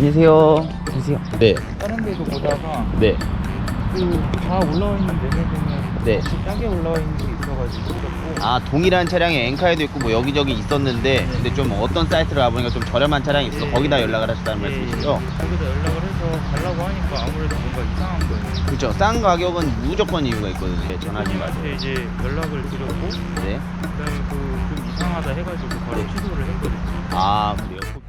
안녕하세요. 안녕하세요. 네. 다른 데도 보다가 네. 다 올라와 있는 얘네들은 네. 같이 싸게 올라와 있는 게 있어가지고 그렇고. 아, 동일한 차량이 엔카에도 있고 뭐 여기저기 있었는데 근데 좀 어떤 사이트를 가보니까 좀 저렴한 차량이 있어. 거기다 연락을 하셨다는 말씀이시죠? 거기다 연락을 해서 가려고 하니까 아무래도 뭔가 이상한 거예요. 그렇죠. 싼 가격은 무조건 이유가 있거든요. 네, 전화하지 마세요. 선생님한테 이제 연락을 드렸고 네. 그다음에 좀 이상하다 해가지고 바로 네. 취소를 했거든요. 아, 그래요?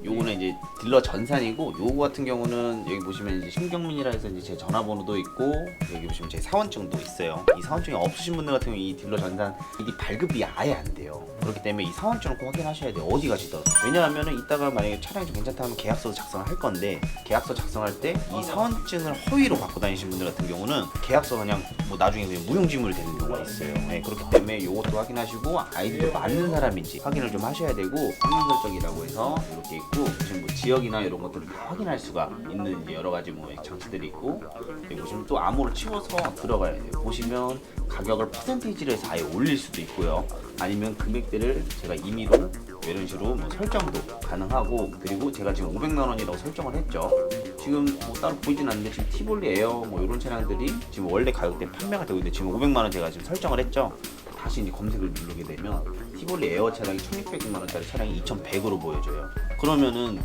요거는 이제 딜러 전산이고, 요거 같은 경우는 여기 보시면 이제 신경민이라 해서 이제 제 전화번호도 있고, 여기 보시면 제 사원증도 있어요. 이 사원증이 없으신 분들 같은 경우 이 딜러 전산 이 발급이 아예 안 돼요. 그렇기 때문에 이 사원증을 꼭 확인하셔야 돼요. 어디 가시든. 왜냐하면은 이따가 만약에 차량이 좀 괜찮다 하면 계약서도 작성을 할 건데, 계약서 작성할 때 이 사원증을 허위로 갖고 다니신 분들 같은 경우는 계약서 그냥 뭐 나중에 그냥 무용지물이 되는 경우가 있어요. 네, 그렇기 때문에 요것도 확인하시고 아이디도 맞는 사람인지 확인을 좀 하셔야 되고, 확인 설정이라고 해서 이렇게 있고, 지금 뭐 지역이나 이런 것들을 다 확인할 수가 있는 이제 여러 가지 뭐 장치들이 있고, 여기 보시면 또 암호를 치워서 들어가야 돼요. 보시면 가격을 퍼센테이지로 해서 아예 올릴 수도 있고요. 아니면 금액대를 제가 임의로 이런 식으로 뭐 설정도 가능하고, 그리고 제가 지금 500만 원이라고 설정을 했죠. 지금 뭐 따로 보이진 않는데 지금 티볼리 에어 뭐 이런 차량들이 지금 원래 가격대 판매가 되고 있는데 지금 500만 원 제가 지금 설정을 했죠. 다시 이제 검색을 누르게 되면 티볼리 에어 차량이 1600만 원짜리 차량이 2100으로 보여져요. 그러면은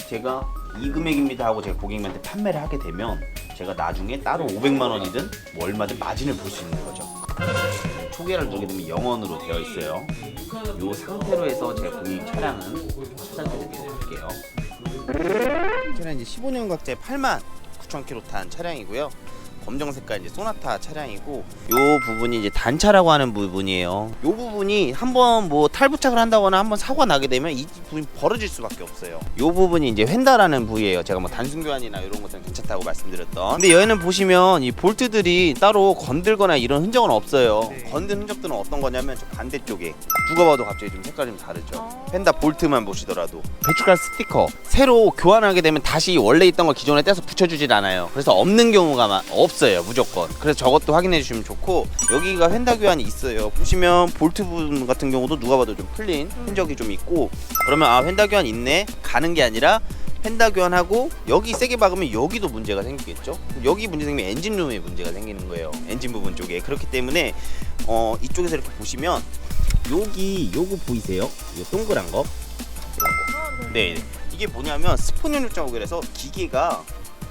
제가 이 금액입니다 하고 제가 고객님한테 판매를 하게 되면 제가 나중에 따로 500만 원이든 뭐 얼마든 마진을 볼 수 있는 거죠. 초기화를 누르게 되면 0원으로 되어 있어요. 이 상태로 해서 제가 고객님 차량은 찾아드리도록 할게요. 차량 이제 15년 각제 89,000km 탄 차량이고요. 검정 색깔 이제 소나타 차량이고, 요 부분이 이제 단차라고 하는 부분이에요. 요 부분이 한번 뭐 탈부착을 한다거나 한번 사고가 나게 되면 이 부분이 벌어질 수밖에 없어요. 요 부분이 이제 휀다라는 부위예요. 제가 뭐 단순 교환이나 이런 것들은 괜찮다고 말씀드렸던. 근데 얘는 보시면 이 볼트들이 따로 건들거나 이런 흔적은 없어요. 네. 건든 흔적들은 어떤 거냐면 저 반대쪽에 누가 봐도 갑자기 좀 색깔이 좀 다르죠. 휀다 볼트만 보시더라도 배출가 스티커 새로 교환하게 되면 다시 원래 있던 걸 기존에 떼서 붙여주질 않아요. 그래서 없는 경우가 없어요, 무조건. 그래서 저것도 확인해 주시면 좋고, 여기가 휀다 교환이 있어요. 보시면 볼트 부분 같은 경우도 누가 봐도 좀 풀린 흔적이 좀 있고, 그러면 아, 휀다 교환 있네 가는 게 아니라 휀다 교환하고 여기 세게 박으면 여기도 문제가 생기겠죠. 여기 문제 생기면 엔진룸에 문제가 생기는 거예요, 엔진 부분 쪽에. 그렇기 때문에 이쪽에서 이렇게 보시면 여기 요거 보이세요? 이 동그란 거 이런 거. 네, 이게 뭐냐면 스포니언 자국이라서 기계가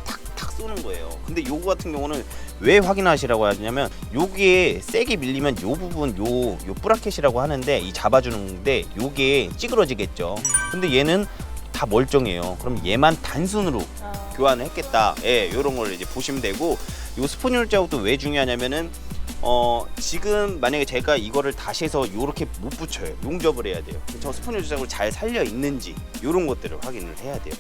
탁탁 쏘는 거예요. 근데 요거 같은 경우는 왜 확인하시라고 하냐면, 여기에 세게 밀리면 요 부분 요 브라켓이라고 하는데 이 잡아주는데 요게 찌그러지겠죠. 근데 얘는 다 멀쩡해요. 그럼 얘만 단순으로 교환을 했겠다. 예, 요런 걸 이제 보시면 되고, 요 스포니언 자국도 왜 중요하냐면은 지금 만약에 제가 이거를 다시 해서 요렇게 못 붙여요. 용접을 해야 돼요. 저 스포니언 자국을 잘 살려 있는지 요런 것들을 확인을 해야 돼요.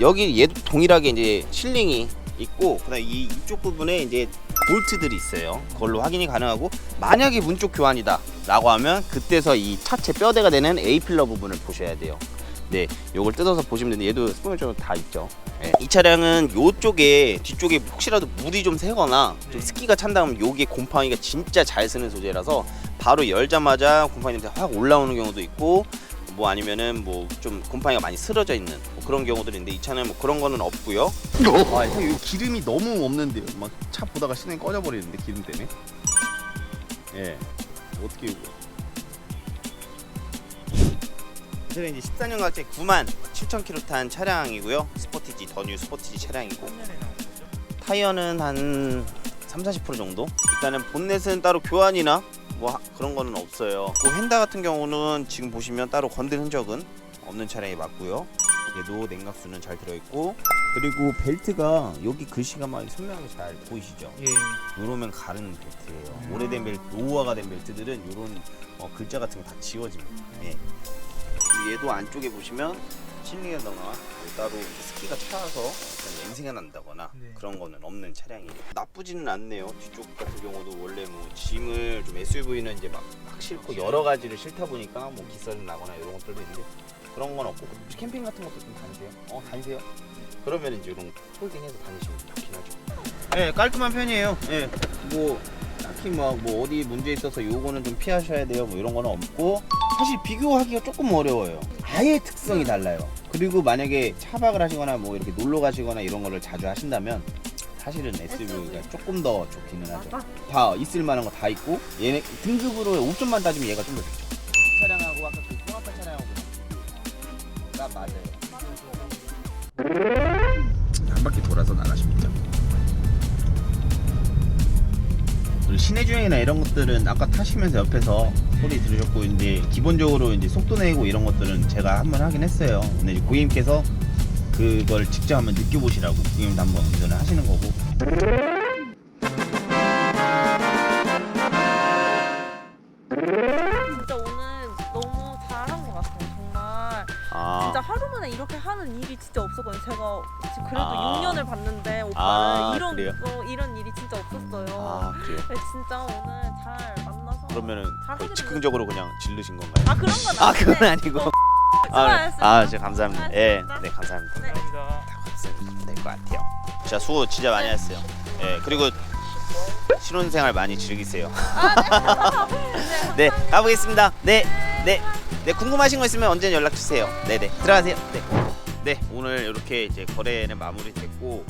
여기 얘도 동일하게 이제 실링이 있고, 그다음 이쪽 부분에 이제 볼트들이 있어요. 그걸로 확인이 가능하고, 만약에 문쪽 교환이다 라고 하면 그때서 이 차체 뼈대가 되는 A 필러 부분을 보셔야 돼요. 네, 요걸 뜯어서 보시면 되는데 얘도 스포니언 자국 다 있죠. 네. 이 차량은 요쪽에 뒤쪽에 혹시라도 물이 좀 새거나 좀 습기가 찬다면 요게 곰팡이가 진짜 잘 쓰는 소재라서 바로 열자마자 곰팡이 냄새 확 올라오는 경우도 있고, 뭐 아니면은 뭐 좀 곰팡이가 많이 스러져 있는 뭐 그런 경우들이 있는데, 이 차는 뭐 그런 거는 없고요. 아, 형, 기름이 너무 없는데요. 막 차 보다가 시동이 꺼져버리는데 기름 때문에. 예, 어떻게 이거? 이제 14년 각제 97,000km 탄 차량이고요. 스포티지, 더 뉴 스포티지 차량이고, 타이어는 한 30-40% 정도. 일단은 본넷은 따로 교환이나 뭐 그런 거는 없어요. 그 휀다 같은 경우는 지금 보시면 따로 건든 흔적은 없는 차량이 맞고요. 얘도 냉각수는 잘 들어있고, 그리고 벨트가 여기 글씨가 막 선명하게 잘 보이시죠? 예. 요러면 가른 벨트예요. 오래된 벨트, 노후화가 된 벨트들은 요런 글자 같은 거 다 지워집니다. 예. 얘도 안쪽에 보시면 실링에다가 따로 스키가 차서 냄새가 난다거나 네. 그런 거는 없는 차량이에요. 나쁘지는 않네요. 뒤쪽 같은 경우도 원래 뭐 짐을 좀 SUV는 이제 막 싣고 여러 가지를 싣다 보니까 뭐 기썰이 나거나 이런 것들도 있는데 그런 건 없고 혹시 캠핑 같은 것도 좀 다니세요? 다니세요? 그러면 이제 이런 홀딩해서 다니시면 좋긴 하죠. 네, 깔끔한 편이에요. 네, 뭐 딱히 뭐 어디 문제 있어서 요거는 좀 피하셔야 돼요. 뭐 이런 거는 없고 사실 비교하기가 조금 어려워요. 아예 특성이 달라요. 그리고 만약에 차박을 하시거나 뭐 이렇게 놀러 가시거나 이런 거를 자주 하신다면 사실은 SUV가 조금 더 좋기는 하죠. 다 있을 만한 거 다 있고 얘네 등급으로 옵션만 따지면 얘가 좀 더 좋죠. 이 차량하고 아까 그 통합한 차량하고 가 맞아요. 한 바퀴 돌아서 나가십니다. 그리고 시내 주행이나 이런 것들은 아까 타시면서 옆에서 소리 들으셨고 이제 기본적으로 이제 속도 내고 이런 것들은 제가 한번 하긴 했어요. 근데 이제 고객님께서 그걸 직접 한번 느껴보시라고 고객님도 한번 운전을 하시는 거고. 진짜 오늘 너무 잘한 것 같아요. 정말 진짜 하루 만에 이렇게 하는 일이 진짜 없었거든요. 제가 지금 그래도 6년을 봤는데 오빠를 이런 일이 진짜 없었어요. 그래요? 네, 진짜 오늘 잘 만나서 그러면은 잘 거의 하게 즉흥적으로 그냥 지르신 건가요? 그런 건 아닌데 그건 아니고. 수고하셨습니다. 진짜 감사합니다. 예, 네, 감사합니다. 네. 감사합니다. 될 것 같아요. 진짜 수고 진짜 많이 했어요. 예, 그리고 신혼생활 많이 즐기세요. 네, 가보겠습니다. 네, 궁금하신 거 있으면 언제든 연락 주세요. 네, 들어가세요. 네, 오늘 이렇게 이제 거래는 마무리됐고,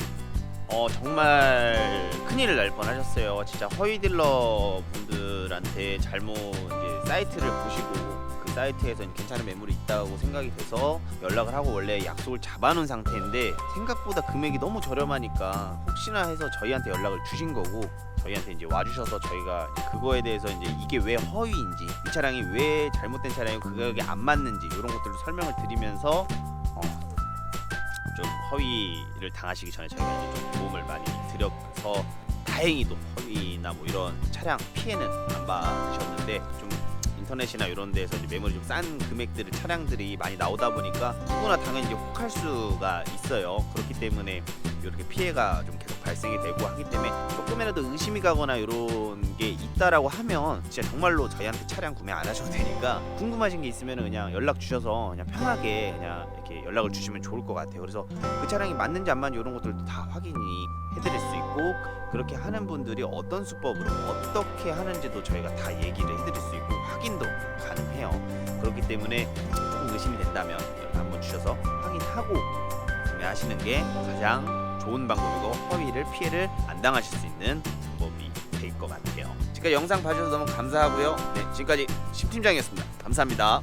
정말 큰일을 날 뻔하셨어요. 진짜 허위 딜러 분들한테 잘못 이제 사이트를 보시고. 그 사이트에서 괜찮은 매물이 있다고 생각이 돼서 연락을 하고 원래 약속을 잡아놓은 상태인데 생각보다 금액이 너무 저렴하니까 혹시나 해서 저희한테 연락을 주신 거고 저희한테 이제 와주셔서 저희가 그거에 대해서 이제 이게 왜 허위인지 이 차량이 왜 잘못된 차량이고 그 가격이 안 맞는지 이런 것들을 설명을 드리면서 좀 허위를 당하시기 전에 저희가 이제 좀 도움을 많이 드려서 다행히도 허위나 뭐 이런 차량 피해는 안 받으셨는데 좀 인터넷이나 이런 데서 이제 매물이 좀 싼 금액들의 차량들이 많이 나오다 보니까 누구나 당연히 이제 혹할 수가 있어요. 그렇기 때문에 이렇게 피해가 좀 계속 발생이 되고 하기 때문에 조금이라도 의심이 가거나 이런 게 있다라고 하면 진짜 정말로 저희한테 차량 구매 안 하셔도 되니까 궁금하신 게 있으면 그냥 연락 주셔서 그냥 편하게 그냥 이렇게 연락을 주시면 좋을 것 같아요. 그래서 그 차량이 맞는지 안 맞는지 이런 것들도 다 확인이 해드릴 수 있고 그렇게 하는 분들이 어떤 수법으로 어떻게 하는지도 저희가 다 얘기를 해드릴 수 있고 확인도 가능해요. 그렇기 때문에 조금 의심이 된다면 연락 한번 주셔서 확인하고 구매하시는 게 가장 좋은 방법이고 허위를 피해를 안 당하실 수 있는 방법이 될 것 같아요. 지금까지 영상 봐주셔서 너무 감사하고요. 네, 지금까지 심팀장이었습니다. 감사합니다.